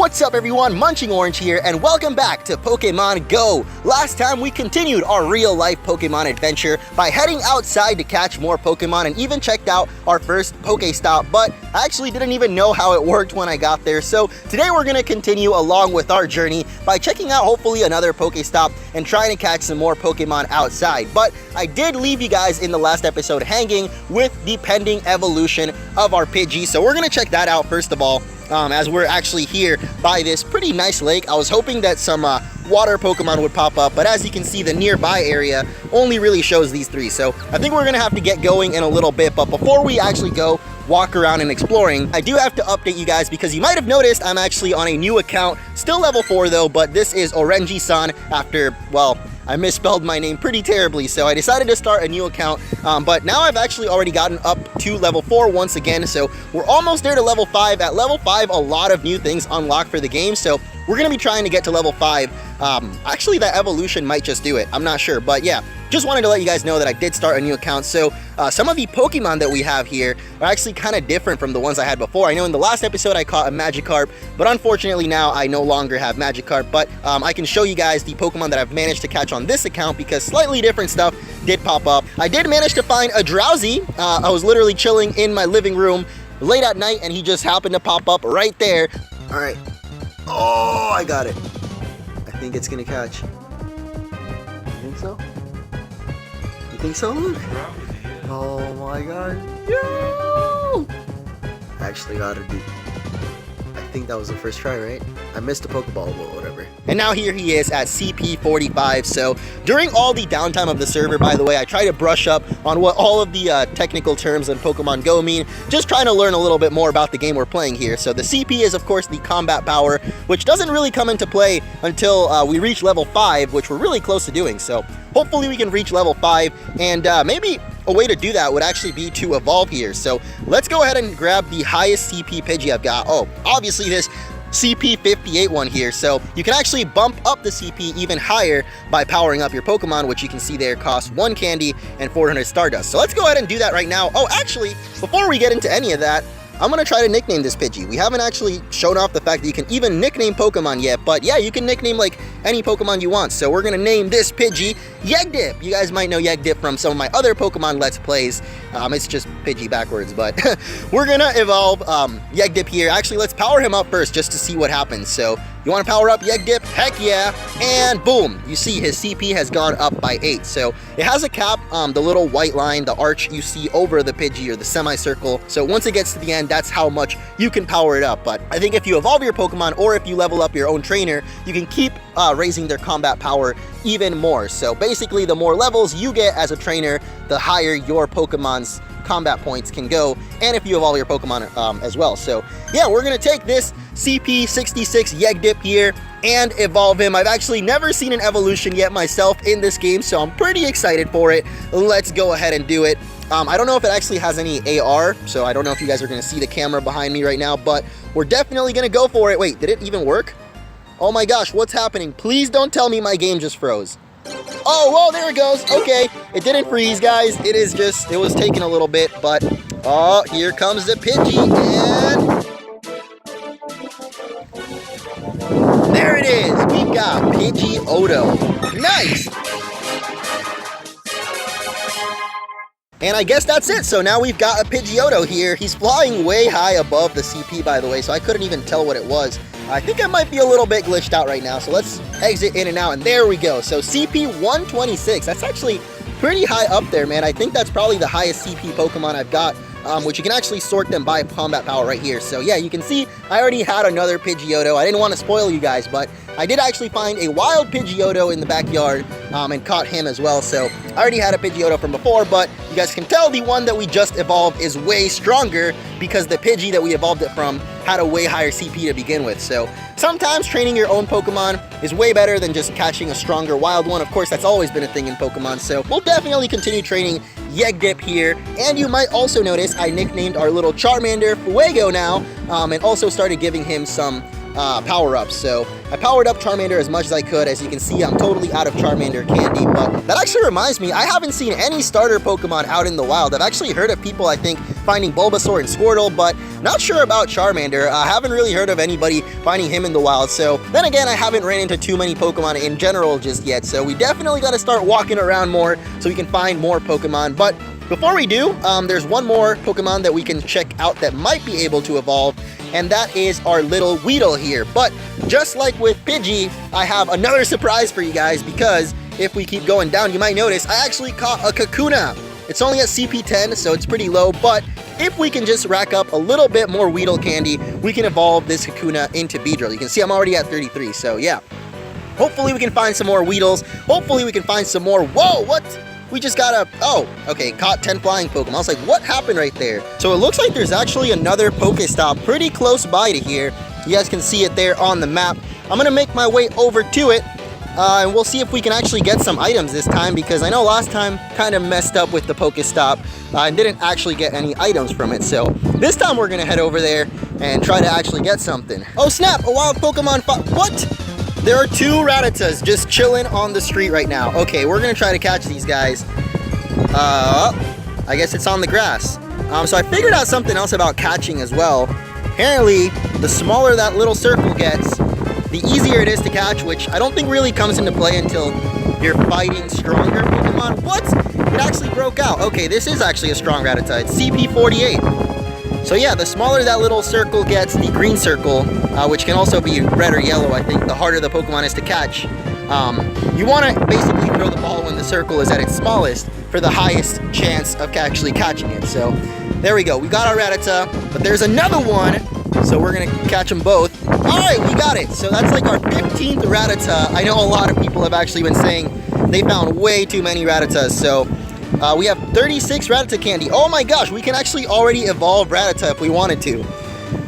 What's up everyone, MunchingOrange here, and welcome back to Pokemon Go! Last time we continued our real-life Pokemon adventure by heading outside to catch more Pokemon and even checked out our first PokéStop, but I actually didn't even know how it worked when I got there, so today we're going to continue along with our journey by checking out hopefully another PokéStop and trying to catch some more Pokemon outside. But I did leave you guys in the last episode hanging with the pending evolution of our Pidgey, so we're going to check that out first of all. As we're actually here by this pretty nice lake. I was hoping that some water Pokemon would pop up, but as you can see, the nearby area only really shows these three. So I think we're gonna have to get going in a little bit, but before we actually go walk around and exploring, I do have to update you guys because you might have noticed I'm actually on a new account, still level 4 though, but this is Orange-san after, well, I misspelled my name pretty terribly, so I decided to start a new account, but now I've actually already gotten up to level 4 once again, so we're almost there to level 5. At level 5, a lot of new things unlock for the game, so we're going to be trying to get to level 5. Actually, that evolution might just do it. I'm not sure, but yeah, just wanted to let you guys know that I did start a new account. So some of the Pokemon that we have here are actually kind of different from the ones I had before. I know in the last episode I caught a Magikarp, but unfortunately now I no longer have Magikarp, but I can show you guys the Pokemon that I've managed to catch on this account because slightly different stuff did pop up. I did manage to find a Drowsy. I was literally chilling in my living room late at night and he just happened to pop up right there. All right. Oh, I got it. I think it's gonna catch. You think so? You think so, Luke? Oh my god. Yo! Actually got it, dude. I think that was the first try, right? I missed a Pokeball, but whatever. And now here he is at CP 45. So during all the downtime of the server, by the way, I try to brush up on what all of the technical terms in Pokemon Go mean, just trying to learn a little bit more about the game we're playing here. So the CP is of course the combat power, which doesn't really come into play until we reach level 5, which we're really close to doing. So hopefully we can reach level 5, and maybe a way to do that would actually be to evolve here. So let's go ahead and grab the highest CP Pidgey I've got. Oh, obviously this CP 58 one here. So you can actually bump up the CP even higher by powering up your Pokemon, which you can see there costs 1 candy and 400 Stardust. So let's go ahead and do that right now. Oh, actually, before we get into any of that, I'm going to try to nickname this Pidgey. We haven't actually shown off the fact that you can even nickname Pokemon yet, but yeah, you can nickname like any Pokemon you want. So we're going to name this Pidgey Yegdip. You guys might know Yegdip from some of my other Pokemon Let's Plays. It's just Pidgey backwards, but we're going to evolve Yegdip here. Actually, let's power him up first just to see what happens. So you want to power up Yegdip? Heck yeah. And boom, you see his CP has gone up by 8. So it has a cap, the little white line, the arch you see over the Pidgey or the semicircle. So once it gets to the end, that's how much you can power it up. But I think if you evolve your Pokemon or if you level up your own trainer, you can keep raising their combat power even more. So basically, the more levels you get as a trainer, the higher your Pokemon's combat points can go, and if you evolve your Pokemon as well. So yeah, we're gonna take this CP 66 Yegdip here and evolve him. I've actually never seen an evolution yet myself in this game, so I'm pretty excited for it. Let's go ahead and do it. I don't know if it actually has any AR, so I don't know if you guys are going to see the camera behind me right now, but we're definitely going to go for it. Wait, did it even work? Oh my gosh, what's happening? Please don't tell me my game just froze. Oh, whoa, there it goes. Okay, it didn't freeze, guys. It was taking a little bit, but oh, here comes the Pidgey, and there it is. We've got Pidgeotto. Nice. And I guess that's it. So now we've got a Pidgeotto here. He's flying way high above the CP, by the way, so I couldn't even tell what it was. I think I might be a little bit glitched out right now, so let's exit in and out, and there we go. So CP 126, that's actually pretty high up there, man. I think that's probably the highest CP Pokemon I've got, which you can actually sort them by combat power right here. So yeah, you can see I already had another Pidgeotto. I didn't want to spoil you guys, but I did actually find a wild Pidgeotto in the backyard and caught him as well. So I already had a Pidgeotto from before, but you guys can tell the one that we just evolved is way stronger because the Pidgey that we evolved it from had a way higher CP to begin with. So sometimes training your own Pokemon is way better than just catching a stronger wild one. Of course, that's always been a thing in Pokemon, so we'll definitely continue training Yegdip here. And you might also notice I nicknamed our little Charmander Fuego now, and also started giving him some power-ups. So I powered up Charmander as much as I could. As you can see, I'm totally out of Charmander candy, but that actually reminds me, I haven't seen any starter Pokemon out in the wild. I've actually heard of people, I think, finding Bulbasaur and Squirtle, but not sure about Charmander. I haven't really heard of anybody finding him in the wild. So then again, I haven't ran into too many Pokemon in general just yet. So we definitely got to start walking around more so we can find more Pokemon. But before we do, there's one more Pokemon that we can check out that might be able to evolve, and that is our little Weedle here. But just like with Pidgey, I have another surprise for you guys, because if we keep going down, you might notice I actually caught a Kakuna. It's only at CP 10, so it's pretty low, but if we can just rack up a little bit more Weedle candy, we can evolve this Kakuna into Beedrill. You can see I'm already at 33, so yeah. Hopefully we can find some more Weedles. Hopefully we can find some more. Whoa, what? We just got a, oh, okay, caught 10 flying Pokemon. I was like, what happened right there? So it looks like there's actually another PokéStop pretty close by to here. You guys can see it there on the map. I'm gonna make my way over to it, and we'll see if we can actually get some items this time, because I know last time kind of messed up with the PokéStop and didn't actually get any items from it. So this time we're gonna head over there and try to actually get something. Oh snap, a wild Pokemon what? There are 2 Rattatas just chilling on the street right now. Okay, we're gonna try to catch these guys. I guess it's on the grass. So I figured out something else about catching as well. Apparently, the smaller that little circle gets, the easier it is to catch, which I don't think really comes into play until you're fighting stronger Pokemon. What? It actually broke out. Okay, this is actually a strong Rattata. It's CP 48. So yeah, the smaller that little circle gets, the green circle, which can also be red or yellow, I think, the harder the Pokemon is to catch. You want to basically throw the ball when the circle is at its smallest for the highest chance of actually catching it. So there we go. We got our Rattata, but there's another one, so we're going to catch them both. All right, we got it. So that's like our 15th Rattata. I know a lot of people have actually been saying they found way too many Rattatas, so we have 36 Rattata candy. Oh my gosh, we can actually already evolve Rattata if we wanted to.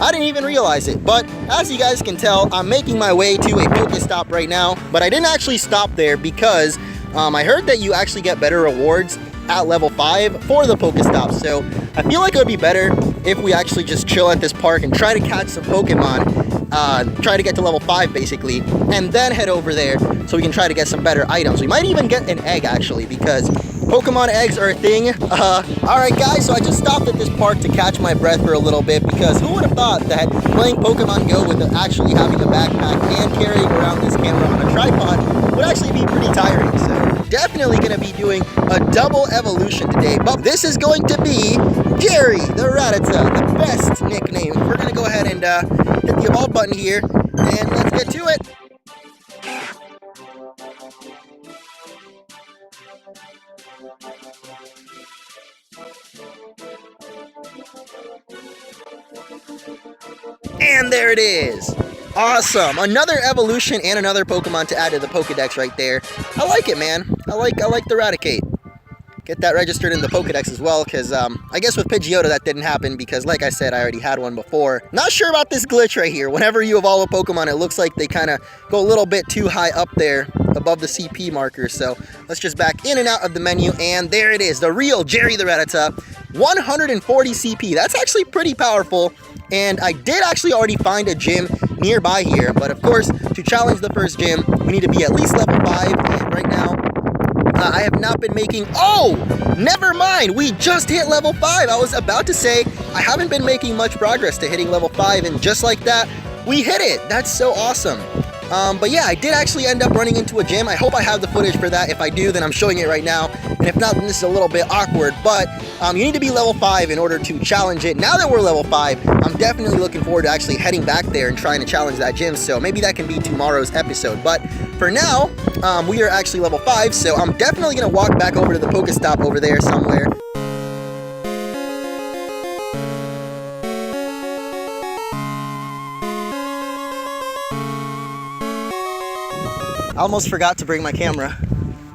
I didn't even realize it, but as you guys can tell, I'm making my way to a PokéStop right now, but I didn't actually stop there because I heard that you actually get better rewards at level 5 for the PokéStop, so I feel like it would be better if we actually just chill at this park and try to catch some Pokemon, try to get to level 5 basically, and then head over there so we can try to get some better items. We might even get an egg actually, because Pokemon eggs are a thing. Alright guys, so I just stopped at this park to catch my breath for a little bit, because who would have thought that playing Pokemon Go with actually having a backpack and carrying around this camera on a tripod would actually be pretty tiring. So definitely going to be doing a double evolution today, but this is going to be Jerry the Rattata, the best nickname. We're going to go ahead and hit the evolve button here, and let's get to it. And there it is. Awesome. Another evolution and another Pokemon to add to the Pokedex right there. I like it, man. I like the Raticate. Get that registered in the Pokedex as well, because I guess with Pidgeotto that didn't happen, because like I said, I already had one before. Not sure about this glitch right here. Whenever you evolve a Pokemon, it looks like they kind of go a little bit too high up there above the CP marker. So let's just back in and out of the menu, and there it is, the real Jerry the Rattata. 140 CP. That's actually pretty powerful. And I did actually already find a gym nearby here, but of course, to challenge the first gym, we need to be at least level 5, and right now, I have not been making, oh, never mind, we just hit level 5. I was about to say, I haven't been making much progress to hitting level 5, and just like that, we hit it. That's so awesome. But yeah, I did actually end up running into a gym. I hope I have the footage for that. If I do, then I'm showing it right now. And if not, then this is a little bit awkward. But you need to be level 5 in order to challenge it. Now that we're level 5, I'm definitely looking forward to actually heading back there and trying to challenge that gym. So maybe that can be tomorrow's episode. But for now, we are actually level 5. So I'm definitely going to walk back over to the PokéStop over there somewhere. I almost forgot to bring my camera.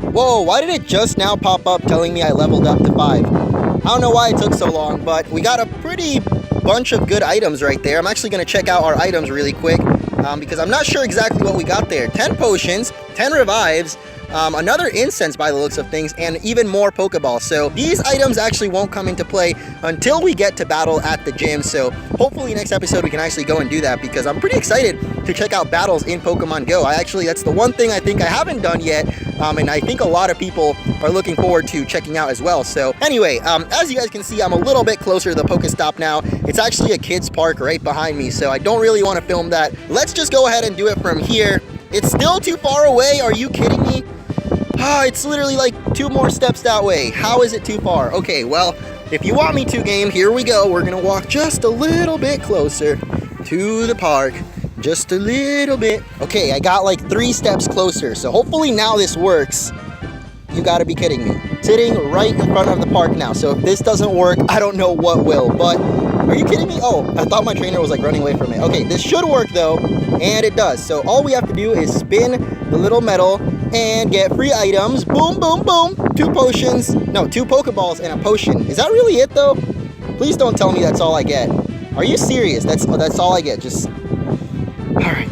Whoa, why did it just now pop up telling me I leveled up to 5? I don't know why it took so long, but we got a pretty bunch of good items right there. I'm actually going to check out our items really quick, because I'm not sure exactly what we got there. 10 potions, 10 revives, another incense by the looks of things, and even more Pokeballs. So these items actually won't come into play until we get to battle at the gym. So hopefully next episode we can actually go and do that, because I'm pretty excited to check out battles in Pokemon Go. That's the one thing I think I haven't done yet, and I think a lot of people are looking forward to checking out as well. So anyway, as you guys can see, I'm a little bit closer to the PokéStop now. It's actually a kids park right behind me, so I don't really want to film that. Let's just go ahead and do it from here. It's still too far away. Are you kidding me? It's literally like 2 more steps that way. How is it too far? Okay, well, if you want me to, game, here we go. We're gonna walk just a little bit closer to the park. Just a little bit. Okay, I got like 3 steps closer, so hopefully now this works. You gotta be kidding me. Sitting right in front of the park now, so if this doesn't work, I don't know what will, but are you kidding me? Oh, I thought my trainer was like running away from it. Okay, this should work though, and it does. So all we have to do is spin the little medal and get free items. Boom, boom, boom. 2 potions. No, 2 Pokeballs and a potion. Is that really it though? Please don't tell me that's all I get. Are you serious? That's all I get. Just... Alright.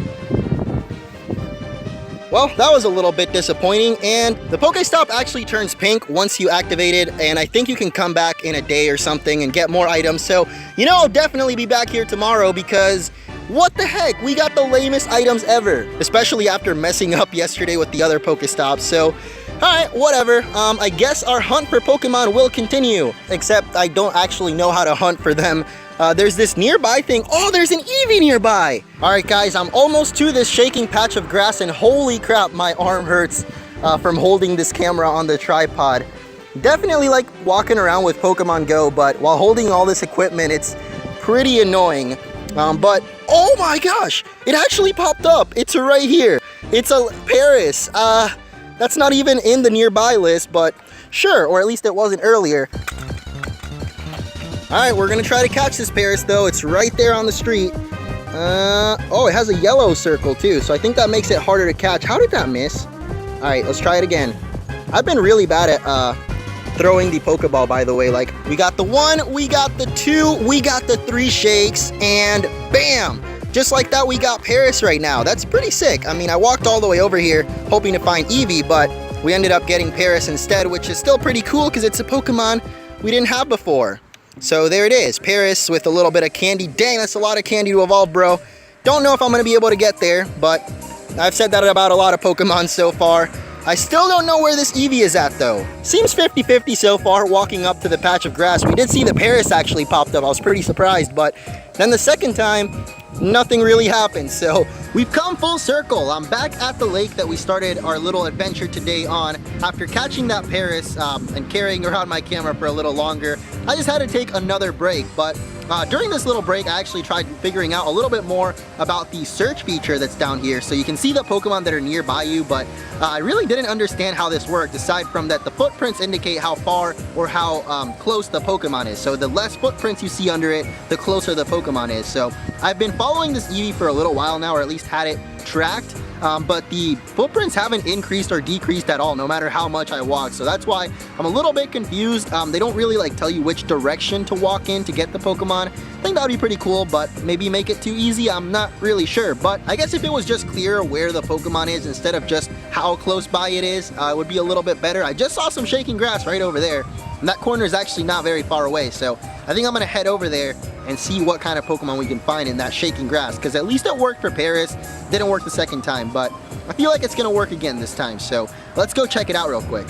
Well, that was a little bit disappointing, and the PokéStop actually turns pink once you activate it, and I think you can come back in a day or something and get more items. So, you know, I'll definitely be back here tomorrow, because what the heck? We got the lamest items ever, especially after messing up yesterday with the other PokéStops. So, alright, whatever. I guess our hunt for Pokemon will continue, except I don't actually know how to hunt for them. There's this nearby thing. Oh, there's an Eevee nearby. All right, guys, I'm almost to this shaking patch of grass, and holy crap, my arm hurts from holding this camera on the tripod. Definitely like walking around with Pokemon Go, but while holding all this equipment, it's pretty annoying. But, oh my gosh, it actually popped up. It's right here. It's a Paris. That's not even in the nearby list, but sure, or at least it wasn't earlier. Alright, we're gonna try to catch this Paris though. It's right there on the street. Oh, it has a yellow circle too, so I think that makes it harder to catch. How did that miss? Alright, let's try it again. I've been really bad at throwing the Pokeball, by the way. Like, we got the 1, we got the 2, we got the 3 shakes, and bam! Just like that, we got Paris right now. That's pretty sick. I mean, I walked all the way over here hoping to find Eevee, but we ended up getting Paris instead, which is still pretty cool because it's a Pokemon we didn't have before. So there it is, Paris with a little bit of candy. Dang, that's a lot of candy to evolve, bro. Don't know if I'm going to be able to get there, but I've said that about a lot of Pokemon so far. I still don't know where this Eevee is at, though. Seems 50-50 so far, walking up to the patch of grass. We did see the Paris actually popped up. I was pretty surprised, but then the second time, nothing really happened. So we've come full circle. I'm back at the lake that we started our little adventure today on. After catching that Paris and carrying around my camera for a little longer, I just had to take another break. But during this little break, I actually tried figuring out a little bit more about the search feature that's down here. So you can see the Pokemon that are nearby you, but I really didn't understand how this worked, aside from that the footprints indicate how far or how close the Pokemon is. So the less footprints you see under it, the closer the Pokemon is. So I've been following this Eevee for a little while now, or at least had it tracked, but the footprints haven't increased or decreased at all, no matter how much I walk. So that's why I'm a little bit confused. They don't really like tell you which direction to walk in to get the Pokemon. I think that would be pretty cool, but maybe make it too easy. I'm not really sure, but I guess if it was just clear where the Pokemon is instead of just how close by it is, it would be a little bit better. I just saw some shaking grass right over there, and that corner is actually not very far away, so I think I'm gonna head over there and see what kind of Pokemon we can find in that shaking grass, because at least it worked for Paris. Didn't work the second time, but I feel like it's gonna work again this time, so let's go check it out real quick.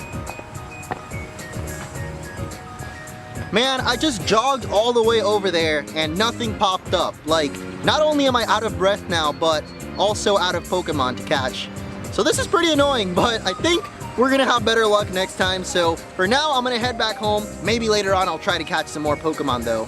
Man, I just jogged all the way over there and nothing popped up. Like, not only am I out of breath now, but also out of Pokemon to catch. So this is pretty annoying, but I think we're gonna have better luck next time. So for now, I'm gonna head back home. Maybe later on I'll try to catch some more Pokemon though.